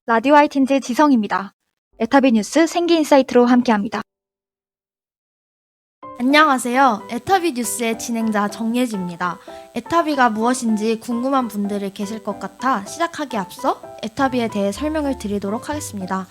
라디오 하이틴즈 지성입니다. 에타비 뉴스 생기 인사이트로 함께합니다. 안녕하세요. 에타비 뉴스의 진행자 정예지입니다. 에타비가 무엇인지 궁금한 분들이 계실 것 같아 시작하기에 앞서 에타비에 대해 설명을 드리도록 하겠습니다.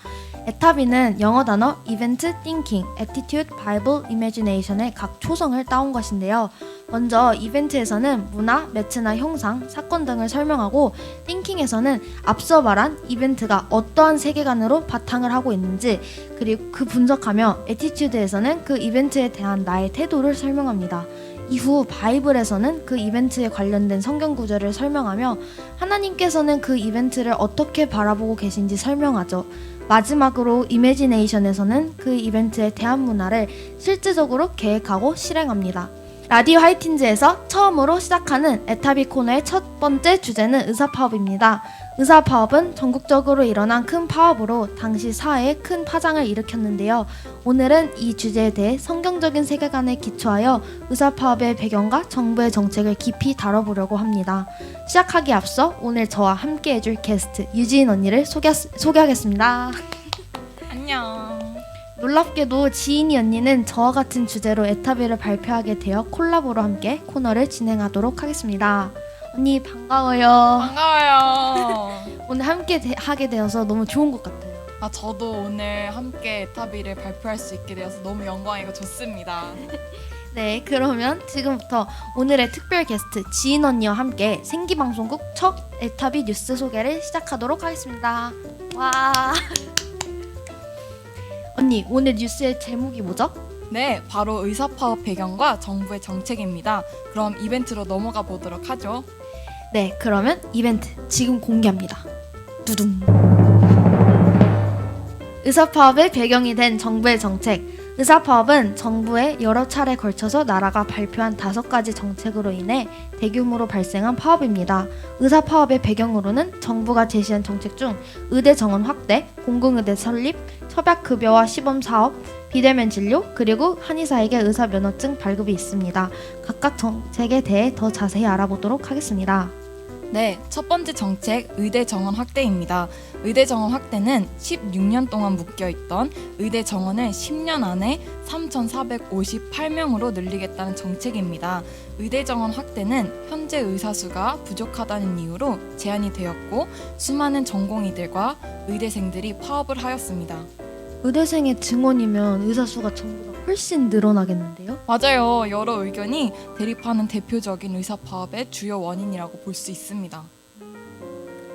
에타비는 영어 단어 이벤트, 띵킹, 애티튜드, 바이블, 이매지네이션의 각 초성을 따온 것인데요. 먼저 이벤트에서는 문화, 매체나 형상, 사건 등을 설명하고 띵킹에서는 앞서 말한 이벤트가 어떠한 세계관으로 바탕을 하고 있는지 그리고 그 분석하며 애티튜드에서는 그 이벤트에 대한 나의 태도를 설명합니다. 이후 바이블에서는 그 이벤트에 관련된 성경 구절을 설명하며 하나님께서는 그 이벤트를 어떻게 바라보고 계신지 설명하죠. 마지막으로 이매지네이션에서는 그 이벤트의 대한 문화를 실질적으로 계획하고 실행합니다. 라디오 하이틴즈에서 처음으로 시작하는 에타비 코너의 첫 번째 주제는 의사파업입니다. 의사파업은 전국적으로 일어난 큰 파업으로 당시 사회에 큰 파장을 일으켰는데요. 오늘은 이 주제에 대해 성경적인 세계관에 기초하여 의사파업의 배경과 정부의 정책을 깊이 다뤄보려고 합니다. 시작하기에 앞서 오늘 저와 함께 해줄 게스트 유지인 언니를 소개하겠습니다. 안녕. 놀랍게도 지인이 언니는 저와 같은 주제로 에타비를 발표하게 되어 콜라보로 함께 코너를 진행하도록 하겠습니다. 언니 반가워요. 반가워요. 오늘 함께 하게 되어서 너무 좋은 것 같아요. 저도 오늘 함께 에타비를 발표할 수 있게 되어서 너무 영광이고 좋습니다. 네, 그러면 지금부터 오늘의 특별 게스트 지인 언니와 함께 생기방송국 첫 에타비 뉴스 소개를 시작하도록 하겠습니다. 와. 언니, 오늘 뉴스의 제목이 뭐죠? 네, 바로 의사파업 배경과 정부의 정책입니다. 그럼 이벤트로 넘어가 보도록 하죠. 네, 그러면 이벤트 지금 공개합니다. 두둥. 의사파업의 배경이 된 정부의 정책. 의사파업은 정부의 여러 차례 걸쳐서 나라가 발표한 5가지 정책으로 인해 대규모로 발생한 파업입니다. 의사파업의 배경으로는 정부가 제시한 정책 중 의대 정원 확대, 공공의대 설립, 협약급여와 시범사업, 비대면 진료, 그리고 한의사에게 의사 면허증 발급이 있습니다. 각각 정책에 대해 더 자세히 알아보도록 하겠습니다. 네, 첫 번째 정책 의대 정원 확대입니다. 의대 정원 확대는 16년 동안 묶여있던 의대 정원을 10년 안에 3,458명으로 늘리겠다는 정책입니다. 의대 정원 확대는 현재 의사 수가 부족하다는 이유로 제한이 되었고 수많은 전공의들과 의대생들이 파업을 하였습니다. 의대생의 증원이면 의사 수가 전보다 훨씬 늘어나겠는데요? 맞아요. 여러 의견이 대립하는 대표적인 의사파업의 주요 원인이라고 볼 수 있습니다.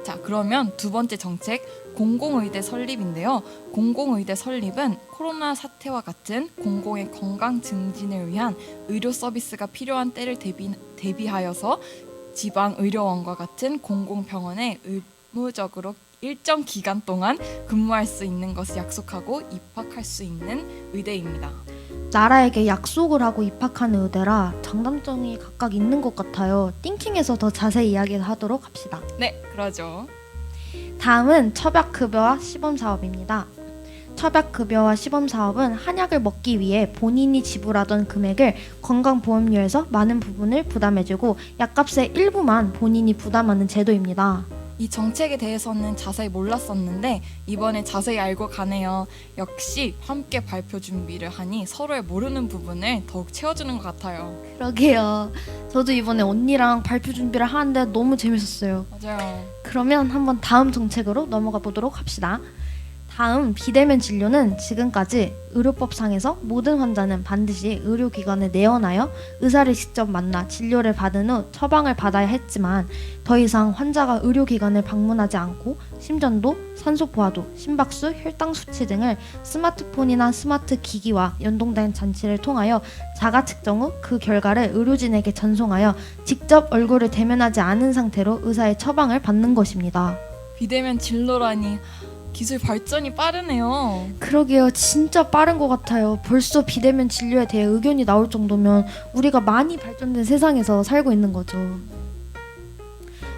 자, 그러면 두 번째 정책, 공공의대 설립인데요. 공공의대 설립은 코로나 사태와 같은 공공의 건강 증진을 위한 의료 서비스가 필요한 때를 대비하여서 지방 의료원과 같은 공공병원에 의무적으로 일정 기간 동안 근무할 수 있는 것을 약속하고 입학할 수 있는 의대입니다. 나라에게 약속을 하고 입학하는 의대라 장단점이 각각 있는 것 같아요. 띵킹에서 더 자세히 이야기하도록 합시다. 네, 그러죠. 다음은 처박급여와 시범사업입니다. 처박급여와 시범사업은 한약을 먹기 위해 본인이 지불하던 금액을 건강보험료에서 많은 부분을 부담해주고 약값의 일부만 본인이 부담하는 제도입니다. 이 정책에 대해서는 자세히 몰랐었는데 이번에 자세히 알고 가네요. 역시 함께 발표 준비를 하니 서로의 모르는 부분을 더욱 채워주는 것 같아요. 그러게요. 저도 이번에 언니랑 발표 준비를 하는데 너무 재밌었어요. 맞아요. 그러면 한번 다음 정책으로 넘어가 보도록 합시다. 다음 비대면 진료는 지금까지 의료법상에서 모든 환자는 반드시 의료기관에 내원하여 의사를 직접 만나 진료를 받은 후 처방을 받아야 했지만 더 이상 환자가 의료기관을 방문하지 않고 심전도, 산소포화도, 심박수, 혈당 수치 등을 스마트폰이나 스마트 기기와 연동된 장치를 통하여 자가 측정 후 그 결과를 의료진에게 전송하여 직접 얼굴을 대면하지 않은 상태로 의사의 처방을 받는 것입니다. 비대면 진로라니 기술 발전이 빠르네요. 그러게요. 진짜 빠른 것 같아요. 벌써 비대면 진료에 대해 의견이 나올 정도면 우리가 많이 발전된 세상에서 살고 있는 거죠.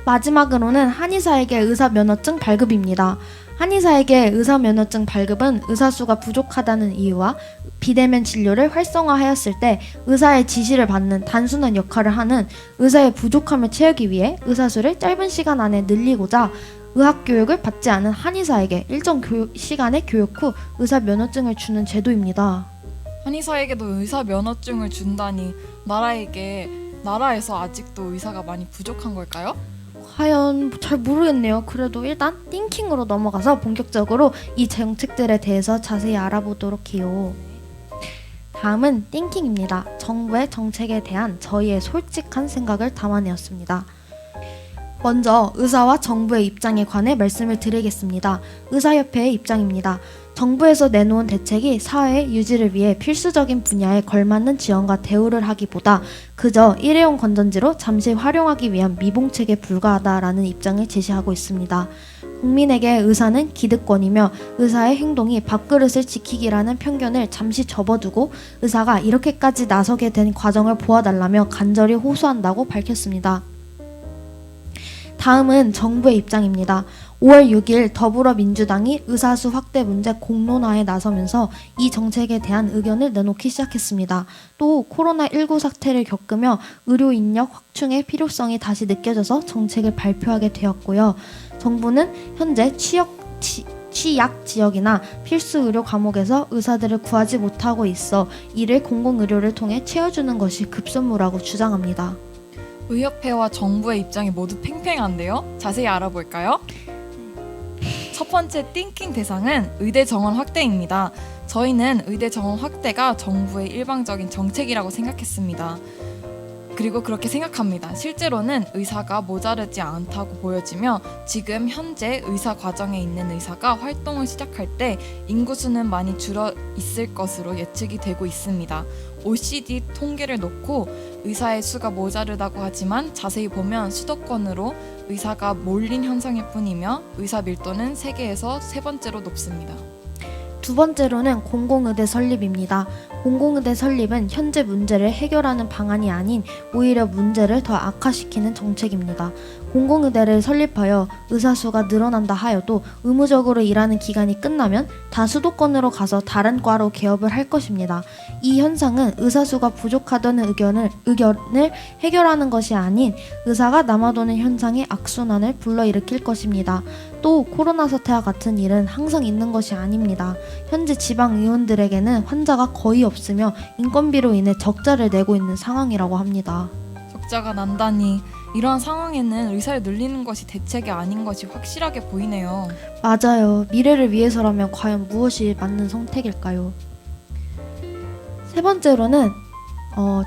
마지막으로는 한의사에게 의사 면허증 발급입니다. 한의사에게 의사 면허증 발급은 의사 수가 부족하다는 이유와 비대면 진료를 활성화하였을 때 의사의 지시를 받는 단순한 역할을 하는 의사의 부족함을 채우기 위해 의사 수를 짧은 시간 안에 늘리고자 의학 교육을 받지 않은 한의사에게 일정 시간의 교육 후 의사 면허증을 주는 제도입니다. 한의사에게도 의사 면허증을 준다니 나라에서 아직도 의사가 많이 부족한 걸까요? 과연 잘 모르겠네요. 그래도 일단 띵킹으로 넘어가서 본격적으로 이 정책들에 대해서 자세히 알아보도록 해요. 다음은 띵킹입니다. 정부의 정책에 대한 저희의 솔직한 생각을 담아내었습니다. 먼저 의사와 정부의 입장에 관해 말씀을 드리겠습니다. 의사협회의 입장입니다. 정부에서 내놓은 대책이 사회 유지를 위해 필수적인 분야에 걸맞는 지원과 대우를 하기보다 그저 일회용 건전지로 잠시 활용하기 위한 미봉책에 불과하다라는 입장을 제시하고 있습니다. 국민에게 의사는 기득권이며 의사의 행동이 밥그릇을 지키기라는 편견을 잠시 접어두고 의사가 이렇게까지 나서게 된 과정을 보아달라며 간절히 호소한다고 밝혔습니다. 다음은 정부의 입장입니다. 5월 6일 더불어민주당이 의사수 확대 문제 공론화에 나서면서 이 정책에 대한 의견을 내놓기 시작했습니다. 또 코로나19 사태를 겪으며 의료 인력 확충의 필요성이 다시 느껴져서 정책을 발표하게 되었고요. 정부는 현재 취약 지역이나 필수 의료 과목에서 의사들을 구하지 못하고 있어 이를 공공의료를 통해 채워주는 것이 급선무라고 주장합니다. 의협회와 정부의 입장이 모두 팽팽한데요. 자세히 알아볼까요? 첫 번째 띵킹 대상은 의대 정원 확대입니다. 저희는 의대 정원 확대가 정부의 일방적인 정책이라고 생각했습니다. 그리고 그렇게 생각합니다. 실제로는 의사가 모자르지 않다고 보여지며 지금 현재 의사 과정에 있는 의사가 활동을 시작할 때 인구수는 많이 줄어 있을 것으로 예측이 되고 있습니다. OECD 통계를 놓고 의사의 수가 모자르다고 하지만 자세히 보면 수도권으로 의사가 몰린 현상일 뿐이며 의사 밀도는 세계에서 세 번째로 높습니다. 두 번째로는 공공의대 설립입니다. 공공의대 설립은 현재 문제를 해결하는 방안이 아닌 오히려 문제를 더 악화시키는 정책입니다. 공공의대를 설립하여 의사 수가 늘어난다 하여도 의무적으로 일하는 기간이 끝나면 다 수도권으로 가서 다른 과로 개업을 할 것입니다. 이 현상은 의사 수가 부족하다는 의견을 해결하는 것이 아닌 의사가 남아도는 현상의 악순환을 불러일으킬 것입니다. 또 코로나 사태와 같은 일은 항상 있는 것이 아닙니다. 현재 지방의원들에게는 환자가 거의 없으며 인건비로 인해 적자를 내고 있는 상황이라고 합니다. 적자가 난다니 이러한 상황에는 의사를 늘리는 것이 대책이 아닌 것이 확실하게 보이네요. 맞아요. 미래를 위해서라면 과연 무엇이 맞는 선택일까요? 세 번째로는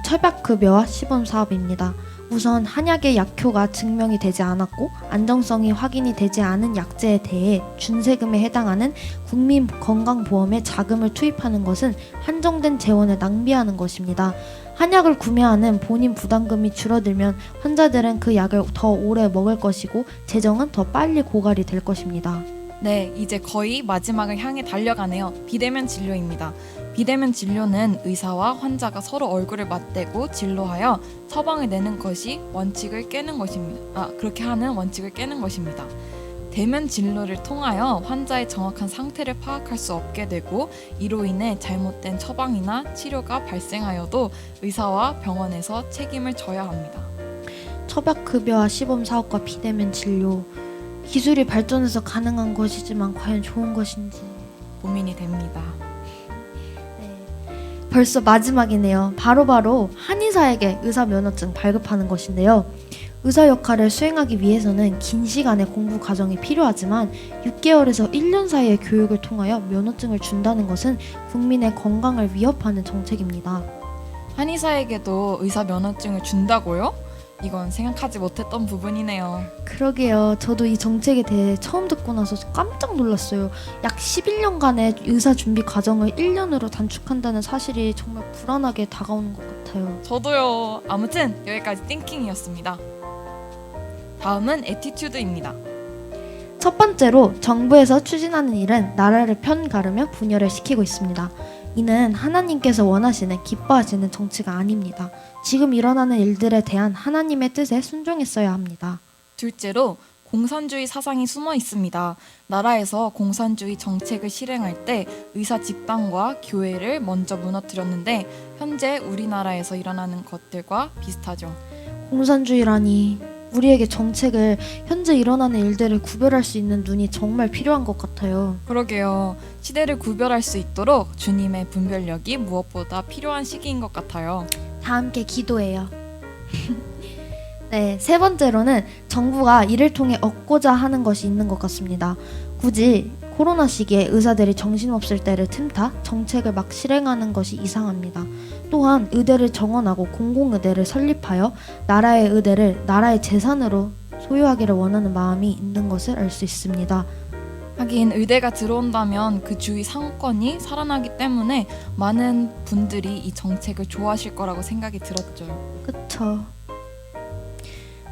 철벽급여와 시범사업입니다. 우선 한약의 약효가 증명이 되지 않았고 안정성이 확인이 되지 않은 약제에 대해 준세금에 해당하는 국민건강보험에 자금을 투입하는 것은 한정된 재원을 낭비하는 것입니다. 한약을 구매하는 본인 부담금이 줄어들면 환자들은 그 약을 더 오래 먹을 것이고 재정은 더 빨리 고갈이 될 것입니다. 네, 이제 거의 마지막을 향해 달려가네요. 비대면 진료입니다. 비대면 진료는 의사와 환자가 서로 얼굴을 맞대고 진료하여 처방을 내는 것이 원칙을 깨는 것입니다. 그렇게 하는 원칙을 깨는 것입니다. 대면 진료를 통하여 환자의 정확한 상태를 파악할 수 없게 되고 이로 인해 잘못된 처방이나 치료가 발생하여도 의사와 병원에서 책임을 져야 합니다. 처벽급여와 시범사업과 비대면 진료 기술이 발전해서 가능한 것이지만 과연 좋은 것인지 고민이 됩니다. 벌써 마지막이네요. 바로 한의사에게 의사 면허증 발급하는 것인데요. 의사 역할을 수행하기 위해서는 긴 시간의 공부 과정이 필요하지만 6개월에서 1년 사이의 교육을 통하여 면허증을 준다는 것은 국민의 건강을 위협하는 정책입니다. 한의사에게도 의사 면허증을 준다고요? 이건 생각하지 못했던 부분이네요. 그러게요. 저도 이 정책에 대해 처음 듣고 나서 깜짝 놀랐어요. 약 11년간의 의사 준비 과정을 1년으로 단축한다는 사실이 정말 불안하게 다가오는 것 같아요. 저도요. 아무튼 여기까지 띵킹이었습니다. 다음은 애티튜드입니다. 첫 번째로 정부에서 추진하는 일은 나라를 편가르며 분열을 시키고 있습니다. 이는 하나님께서 원하시는 기뻐하시는 정치가 아닙니다. 지금 일어나는 일들에 대한 하나님의 뜻에 순종했어야 합니다. 둘째로 공산주의 사상이 숨어 있습니다. 나라에서 공산주의 정책을 실행할 때 의사 집단과 교회를 먼저 무너뜨렸는데 현재 우리나라에서 일어나는 것들과 비슷하죠. 공산주의라니 우리에게 정책을 현재 일어나는 일들을 구별할 수 있는 눈이 정말 필요한 것 같아요. 그러게요. 시대를 구별할 수 있도록 주님의 분별력이 무엇보다 필요한 시기인 것 같아요. 다 함께 기도해요. 네, 세 번째로는 정부가 이를 통해 얻고자 하는 것이 있는 것 같습니다. 굳이 코로나 시기에 의사들이 정신없을 때를 틈타 정책을 막 실행하는 것이 이상합니다. 또한 의대를 정원하고 공공의대를 설립하여 나라의 의대를 나라의 재산으로 소유하기를 원하는 마음이 있는 것을 알 수 있습니다. 하긴 의대가 들어온다면 그 주위 상권이 살아나기 때문에 많은 분들이 이 정책을 좋아하실 거라고 생각이 들었죠. 그쵸.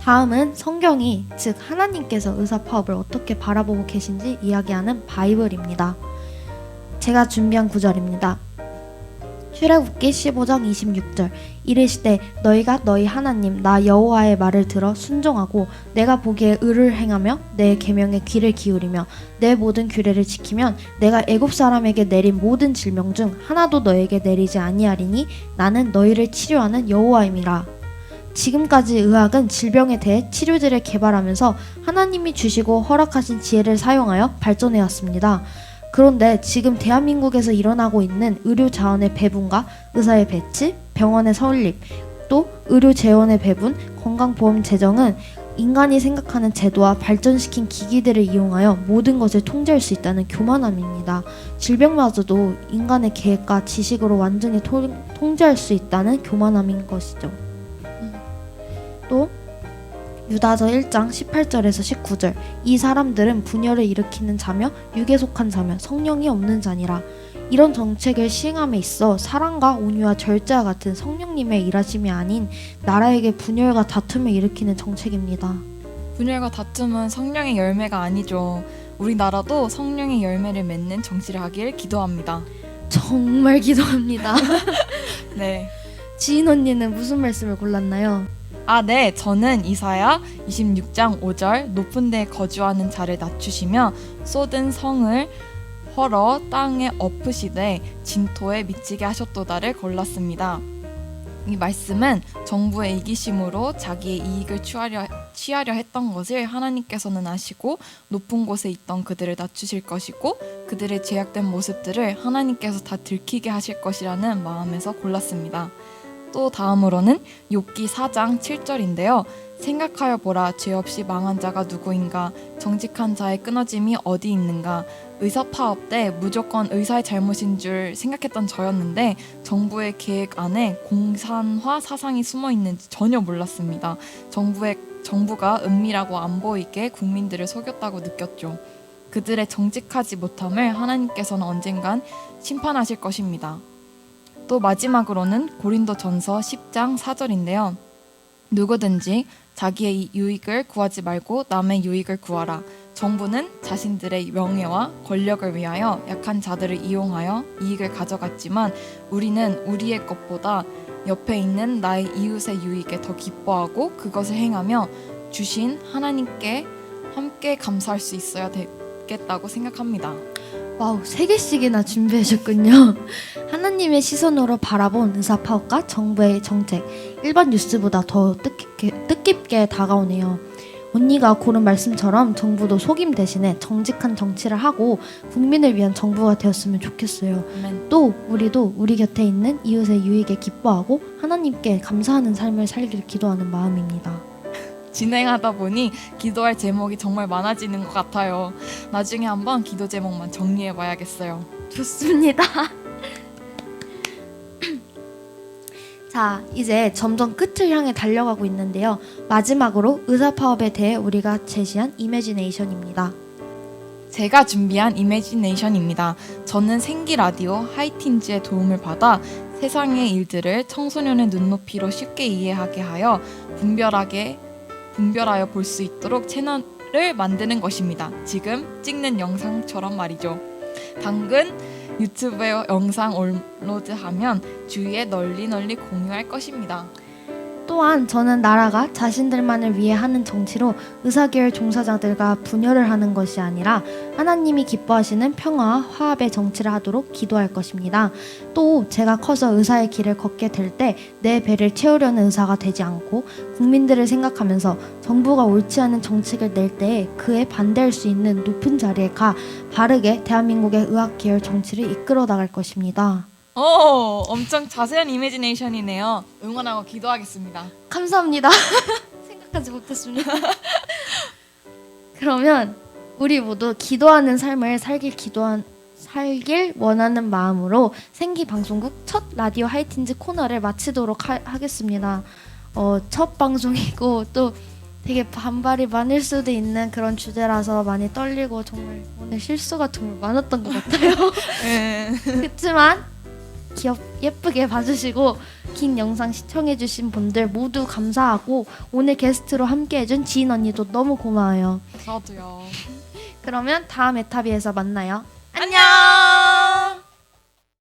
다음은 성경이, 즉 하나님께서 의사파업을 어떻게 바라보고 계신지 이야기하는 바이블입니다. 제가 준비한 구절입니다. 출애굽기 15장 26절 이르시되 너희가 너희 하나님 나 여호와의 말을 들어 순종하고 내가 보기에 의를 행하며 내 계명에 귀를 기울이며 내 모든 규례를 지키면 내가 애굽 사람에게 내린 모든 질병 중 하나도 너에게 내리지 아니하리니 나는 너희를 치료하는 여호와임이라. 지금까지 의학은 질병에 대해 치료제를 개발하면서 하나님이 주시고 허락하신 지혜를 사용하여 발전해왔습니다. 그런데 지금 대한민국에서 일어나고 있는 의료 자원의 배분과 의사의 배치, 병원의 설립, 또 의료 재원의 배분, 건강보험 재정은 인간이 생각하는 제도와 발전시킨 기기들을 이용하여 모든 것을 통제할 수 있다는 교만함입니다. 질병마저도 인간의 계획과 지식으로 완전히 통제할 수 있다는 교만함인 것이죠. 또 유다서 1장 18절에서 19절 이 사람들은 분열을 일으키는 자며 육에 속한 자며 성령이 없는 자니라. 이런 정책을 시행함에 있어 사랑과 온유와 절제와 같은 성령님의 일하심이 아닌 나라에게 분열과 다툼을 일으키는 정책입니다. 분열과 다툼은 성령의 열매가 아니죠. 우리나라도 성령의 열매를 맺는 정치를 하길 기도합니다. 정말 기도합니다. 네. 지인 언니는 무슨 말씀을 골랐나요? 네. 저는 이사야 26장 5절 높은 데 거주하는 자를 낮추시며 쏟은 성을 헐어 땅에 엎으시되 진토에 미치게 하셨도다를 골랐습니다. 이 말씀은 정부의 이기심으로 자기의 이익을 취하려 했던 것을 하나님께서는 아시고 높은 곳에 있던 그들을 낮추실 것이고 그들의 죄악된 모습들을 하나님께서 다 들키게 하실 것이라는 마음에서 골랐습니다. 또 다음으로는 욥기 4장 7절인데요. 생각하여 보라 죄 없이 망한 자가 누구인가 정직한 자의 끊어짐이 어디 있는가. 의사 파업 때 무조건 의사의 잘못인 줄 생각했던 저였는데 정부의 계획 안에 공산화 사상이 숨어 있는지 전혀 몰랐습니다. 정부가 은밀하고 안 보이게 국민들을 속였다고 느꼈죠. 그들의 정직하지 못함을 하나님께서는 언젠간 심판하실 것입니다. 또 마지막으로는 고린도전서 10장 4절인데요. 누구든지 자기의 유익을 구하지 말고 남의 유익을 구하라. 정부는 자신들의 명예와 권력을 위하여 약한 자들을 이용하여 이익을 가져갔지만 우리는 우리의 것보다 옆에 있는 나의 이웃의 유익에 더 기뻐하고 그것을 행하며 주신 하나님께 함께 감사할 수 있어야 되겠다고 생각합니다. 와우, 3개씩이나 준비하셨군요. 하나님의 시선으로 바라본 의사파업과 정부의 정책, 일반 뉴스보다 더 뜻깊게 다가오네요. 언니가 고른 말씀처럼 정부도 속임 대신에 정직한 정치를 하고 국민을 위한 정부가 되었으면 좋겠어요. 아멘. 또 우리도 우리 곁에 있는 이웃의 유익에 기뻐하고 하나님께 감사하는 삶을 살기를 기도하는 마음입니다. 진행하다 보니 기도할 제목이 정말 많아지는 것 같아요. 나중에 한번 기도 제목만 정리해봐야겠어요. 좋습니다. 자, 이제 점점 끝을 향해 달려가고 있는데요. 마지막으로 의사파업에 대해 우리가 제시한 이매지네이션입니다. 제가 준비한 이매지네이션입니다. 저는 생기라디오 하이틴즈의 도움을 받아 세상의 일들을 청소년의 눈높이로 쉽게 이해하게 하여 분별하여 볼 수 있도록 채널을 만드는 것입니다. 지금 찍는 영상처럼 말이죠. 당근 유튜브에 영상 업로드하면 주위에 널리 공유할 것입니다. 또한 저는 나라가 자신들만을 위해 하는 정치로 의사계열 종사자들과 분열을 하는 것이 아니라 하나님이 기뻐하시는 평화와 화합의 정치를 하도록 기도할 것입니다. 또 제가 커서 의사의 길을 걷게 될 때 내 배를 채우려는 의사가 되지 않고 국민들을 생각하면서 정부가 옳지 않은 정책을 낼 때에 그에 반대할 수 있는 높은 자리에 가 바르게 대한민국의 의학계열 정치를 이끌어 나갈 것입니다. 엄청 자세한 이미지네이션이네요. 응원하고 기도하겠습니다. 감사합니다. 생각하지 못했습니다. 그러면 우리 모두 기도하는 삶을 살길 원하는 마음으로 생기 방송국 첫 라디오 하이틴즈 코너를 마치도록 하겠습니다. 첫 방송이고 또 되게 반발이 많을 수도 있는 그런 주제라서 많이 떨리고 정말 오늘 실수가 정말 많았던 것 같아요. 그렇지만 예쁘게 봐주시고 긴 영상 시청해주신 분들 모두 감사하고 오늘 게스트로 함께해준 지인 언니도 너무 고마워요. 저도요. 그러면 다음 에타비에서 만나요. 안녕.